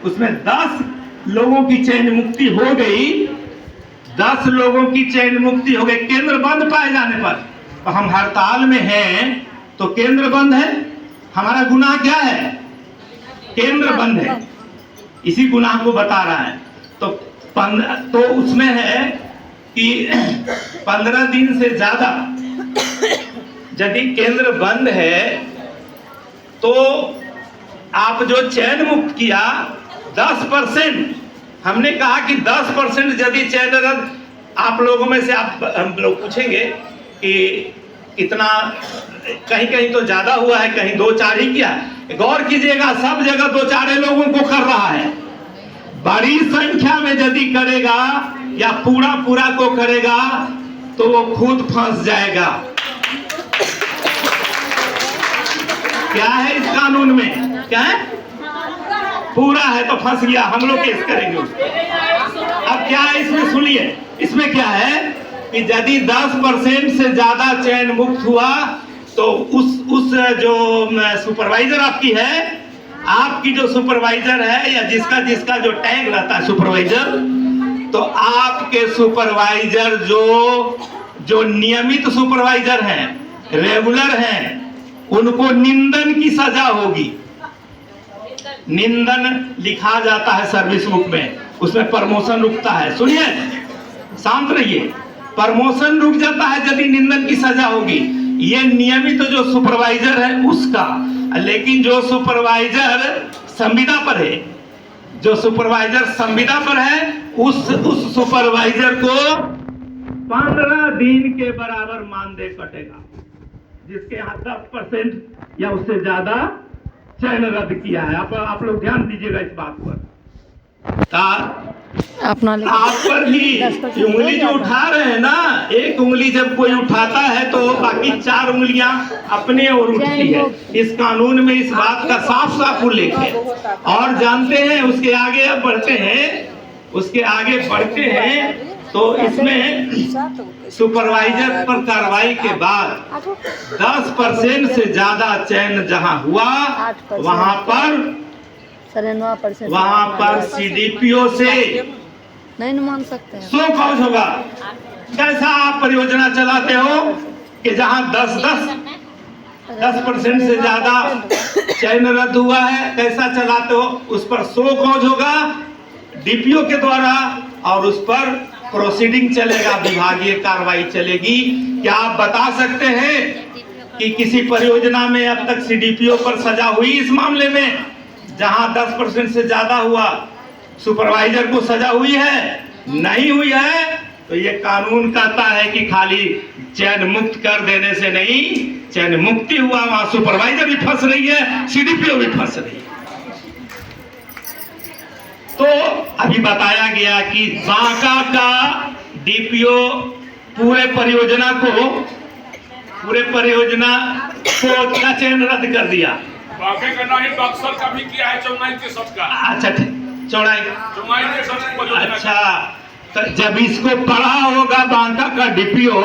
उसमें 10 लोगों की चयन मुक्ति हो गई, 10 लोगों की चयन मुक्ति हो गई केंद्र बंद पाए जाने पर। तो हम हड़ताल में हैं तो केंद्र बंद है, हमारा गुनाह क्या है? केंद्र बंद है, इसी गुनाह को बता रहा है। तो उसमें है कि 15 दिन से ज्यादा यदि केंद्र बंद है तो आप जो चयन मुक्त किया 10%, हमने कहा कि 10% यदि चयन रद्द, आप लोगों में से हम लोग पूछेंगे कि कितना, कहीं कहीं तो ज्यादा हुआ है, कहीं 2-4 ही किया। गौर कीजिएगा, सब जगह 2-4 लोगों को कर रहा है। बड़ी संख्या में यदि करेगा या पूरा को करेगा तो वो खुद फंस जाएगा। क्या है इस कानून में? क्या है? पूरा है तो फंस गया, हम लोग केस करेंगे उसको। अब क्या है इसमें, सुनिए, इसमें क्या है कि यदि 10% से ज्यादा चयन मुक्त हुआ तो उस जो सुपरवाइजर आपकी है, आपकी जो सुपरवाइजर है या जिसका जो टैग रहता है सुपरवाइजर, तो आपके सुपरवाइजर जो नियमित सुपरवाइजर हैं, रेगुलर हैं, उनको निंदन की सजा होगी। निंदन लिखा जाता है सर्विस बुक में, उसमें प्रमोशन रुकता है। सुनिए, शांत रहिए, प्रमोशन रुक जाता है यदि निंदन की सजा होगी। ये नियमित जो सुपरवाइजर है उसका, लेकिन जो सुपरवाइजर संविदा पर है, जो सुपरवाइजर संविदा पर है, उस सुपरवाइजर को 15 दिन के बराबर मानदेय कटेगा, जिसके यहाँ 10% या उससे ज्यादा चयन रद्द किया है। आप लोग ध्यान दीजिएगा इस बात पर। आप पर भी उंगली जो उठा रहे हैं ना, एक उंगली जब कोई उठाता है तो बाकी 4 उंगलियां अपने ओर उठती है। इस कानून में इस बात का साफ उल्लेख है। और जानते हैं, उसके आगे अब बढ़ते हैं तो इसमें सुपरवाइजर पर कार्रवाई के बाद 10% से ज्यादा चयन जहां हुआ वहां पर सीडीपीओ से नहीं मान सकते हैं, 100 काउज होगा। कैसा आप परियोजना चलाते हो कि जहां 10% से ज्यादा चयन रद्द हुआ है, कैसा चलाते हो? उस पर 100 काउज होगा डीपीओ के द्वारा और उस पर प्रोसीडिंग चलेगा, विभागीय कार्रवाई चलेगी। क्या आप बता सकते हैं कि किसी परियोजना में अब तक सीडीपीओ पर सजा हुई इस मामले में, जहां 10% से ज्यादा हुआ, सुपरवाइजर को सजा हुई है? नहीं हुई है। तो ये कानून कहता है कि खाली चयन मुक्त कर देने से नहीं, चयन मुक्ति हुआ वहां सुपरवाइजर भी फंस रही है, सीडीपीओ भी फंस रही है। तो अभी बताया गया कि बांका का डीपीओ पूरे परियोजना को क्या चयन रद्द कर दिया। बाकी का नहीं, बक्सर का भी किया है, चौनाई के सब का। अच्छा, चौड़ाई के सब। अच्छा, तो जब इसको पढ़ा होगा बांका का डीपीओ,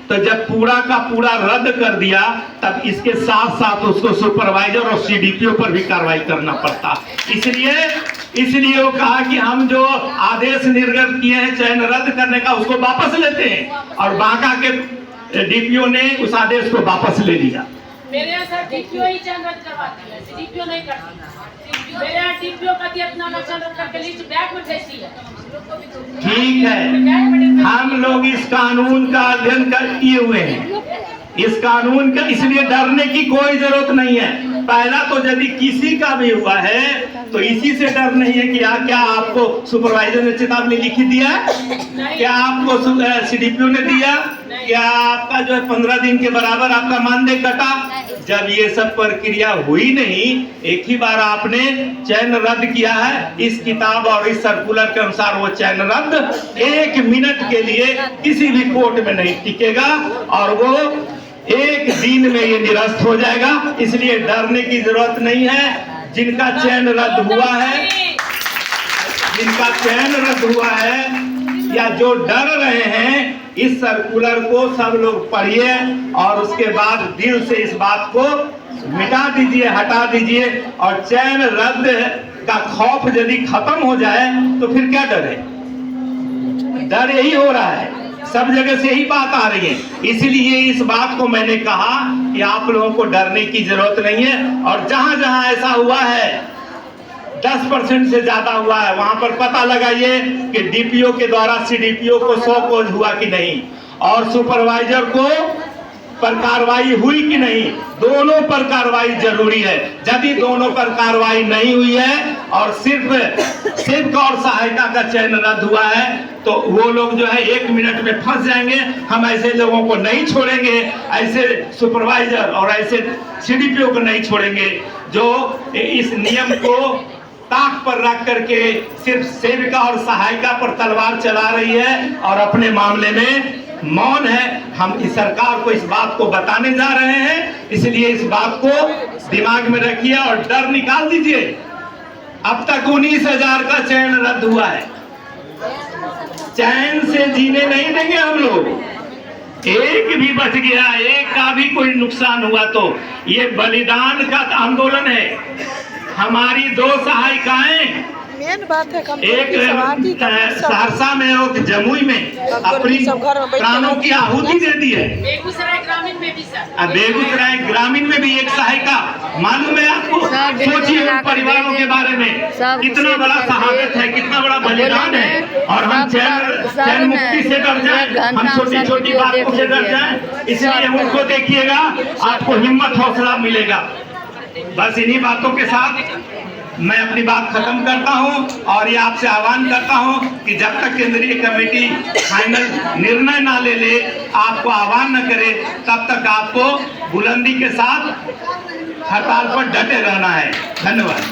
तो जब पूरा का पूरा रद्द कर दिया, तब इसके साथ साथ उसको सुपरवाइजर और सीडीपीओ पर भी कार्रवाई करना पड़ता। इसलिए वो कहा कि हम जो आदेश निर्गत किए हैं चयन रद्द करने का, उसको वापस लेते हैं। और बांका के डीपीओ ने उस आदेश को वापस ले लिया। मेरे यहाँ सर डीपीओ ही चयन रद्द करवाती है, सीडीपीओ नहीं करती। मेरे यहाँ डीपीओ का अपना चयन रद्द करके लिस्ट बैग में भेजती है। ठीक है, हम लोग इस कानून का अध्ययन किए हुए हैं, इस कानून का, इसलिए डरने की कोई जरूरत नहीं है। पहला तो यदि किसी का भी हुआ है तो इसी से डर नहीं है कि क्या आपको सुपरवाइजर ने चेतावनी लिखी दिया, क्या आपको सीडीपीओ ने दिया, क्या आपका जो है 15 दिन के बराबर आपका मानदेय कटा। जब ये सब प्रक्रिया हुई नहीं, एक ही बार आपने चयन रद्द किया है, इस किताब और इस सर्कुलर के अनुसार वो चयन रद्द 1 मिनट के लिए किसी भी कोर्ट में नहीं टिकेगा और वो 1 दिन में ये निरस्त हो जाएगा। इसलिए डरने की जरूरत नहीं है। जिनका चयन रद्द हुआ है या जो डर रहे हैं, इस सर्कुलर को सब लोग पढ़िए और उसके बाद दिल से इस बात को मिटा दीजिए, हटा दीजिए। और चयन रद्द का खौफ यदि खत्म हो जाए तो फिर क्या डर है? डर यही हो रहा है, सब जगह से यही बात आ रही है। इसलिए इस बात को मैंने कहा कि आप लोगों को डरने की जरूरत नहीं है। और जहां जहां ऐसा हुआ है 10% से ज्यादा हुआ है, वहां पर पता लगाइए कि डीपीओ के द्वारा सीडीपीओ को 100 कोज हुआ कि नहीं, और सुपरवाइजर को पर कार्रवाई हुई कि नहीं। दोनों पर कार्रवाई जरूरी है। यदि दोनों पर कार्रवाई नहीं हुई है और सिर्फ और सहायता का चयन रद्द हुआ है तो वो लोग जो है 1 मिनट में फंस जाएंगे। हम ऐसे लोगों को नहीं छोड़ेंगे, ऐसे सुपरवाइजर और ऐसे सीडीपीओ को नहीं छोड़ेंगे जो इस नियम को ताक पर रख करके सिर्फ सेविका और सहायिका पर तलवार चला रही है और अपने मामले में मौन है। हम इस सरकार को इस बात को बताने जा रहे हैं, इसलिए इस बात को दिमाग में रखिए और डर निकाल दीजिए। अब तक 19,000 का चयन रद्द हुआ है। चैन से जीने नहीं देंगे हम लोग। एक भी बच गया, एक का भी कोई नुकसान हुआ तो ये बलिदान का आंदोलन है। हमारी 2 सहायिकाएं, मेन बात है एक सहरसा में और जमुई में अपनी प्राणों की आहुति दे दी है। बेगूसराय ग्रामीण में भी सर, बेगूसराय ग्रामीण में भी एक सहायिका, मालूम है आपको? सोचिए उन परिवारों के बारे में, कितना बड़ा शहादत है, कितना बड़ा बलिदान है। और हम चैन मुक्ति से डर जाए, हम छोटी छोटी बातों से डर जाए, इसलिए उनको देखिएगा, आपको हिम्मत हौसला मिलेगा। बस इन्हीं बातों के साथ मैं अपनी बात खत्म करता हूं और ये आपसे आह्वान करता हूं कि जब तक केंद्रीय कमेटी फाइनल निर्णय ना ले आपको आह्वान न करे, तब तक आपको बुलंदी के साथ हड़ताल पर डटे रहना है। धन्यवाद।